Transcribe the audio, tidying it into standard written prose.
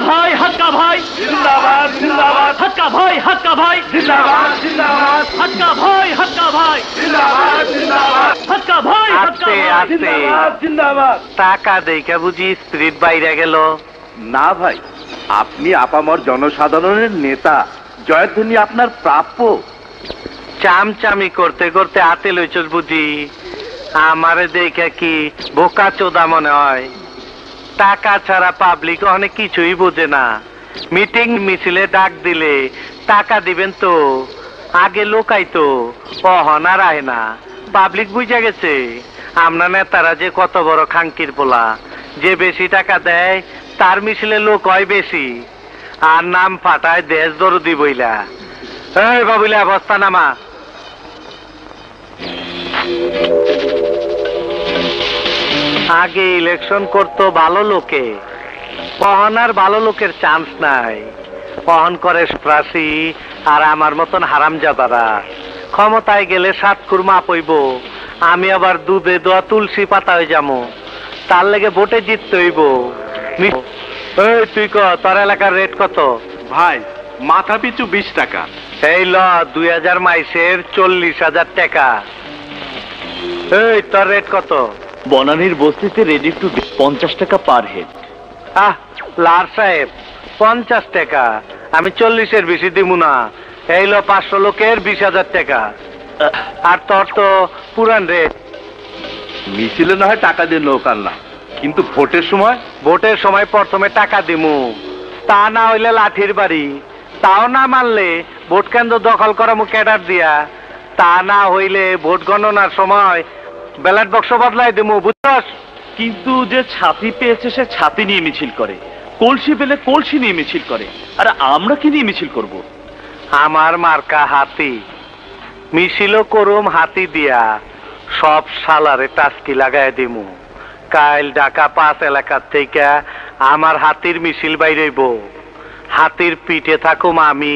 ভাই হাক্কা ভাই জিন্দাবাদ জিন্দাবাদ হাক্কা ভাই জিন্দাবাদ জিন্দাবাদ হাক্কা ভাই জিন্দাবাদ জিন্দাবাদ হাক্কা ভাই আস্তে আস্তে জিন্দাবাদ জিন্দাবাদ টাকা দেখে বুঝি স্পিরিট বাইরে গেল। না ভাই, আপনি আপামর জনসাধারণের নেতা, জয়ধ্বনি আপনার প্রাপ্য। চামচামি করতে করতে হাতে লইছস বুঝি। আমারে দেখে কি বোকা চোদা মনে হয়? টাকা ছাড়া পাবলিক অনেক কিছুই বোঝে না। মিটিং মিছিলে ডাক দিলে টাকা দিবেন তো, আগে লোকাইতো, অহনার আয় না। পাবলিক বুঝে গেছে আমরা নেতারা যে কত বড় খাঙ্কির পোলা। যে বেশি টাকা দেয় তার মিছিলে লোক হয় বেশি, আর নাম ফাটায় দেশ দরদি বইলা। এই বাবুলা বস্তা নামা। আগে ইলেকশন করতো ভালো লোকে, কহন আর ভালো লোকের চান্স নাই। কহন করে প্রাসী আর আমার মতন হারামজাদারা। ক্ষমতায় গেলে 7 খুরমা পইব, আমি আবার দুধে দোয়া তুলসী পাতা হয়ে যাবো। তার লেগে ভোটে জিততে হইব। এই তুই তোর এলাকার রেট কত? ভাই মাথা পিছু 20 টাকা। এই ল 2000 মাইসের 40,000 টাকা। এই তোর রেট কত? বনানীর বস্তিতে রেডি টু 50 টাকা পার হেড। লার সাহেব 50 টাকা, আমি 40-এর বেশি দিব না। এই লো 500 লোকের 20,000 টাকা। আর তোর তো পুরান রেট। মিছিলে না হয় টাকা দিয়ে লোক আনলাম, কিন্তু ভোটের সময় প্রথমে টাকা দিমু, তা না হইলে লাঠির বাড়ি। তাও না মানলে ভোট কেন্দ্র দখল করামু ক্যাডার দিয়া। তা না হইলে ভোট গণনার সময় ব্যালট বক্স বদলাই দিমু, বুঝছস? কিন্তু যে ছাতি পেয়েছে সে ছাতি নিয়ে মিছিল করে, কলসি পেলে কলসি নিয়ে মিছিল করে, আর আমরা কি নিয়ে মিছিল করব? আমার মার্কা হাতি, মিছিলও করুম হাতি দিয়া। সব সালারে টাস্কি লাগাই দিমু। কাইল ঢাকা 5 এলাকার থেকে আমার হাতির মিছিল বাইরেইব। হাতির পিঠে থাকুম আমি।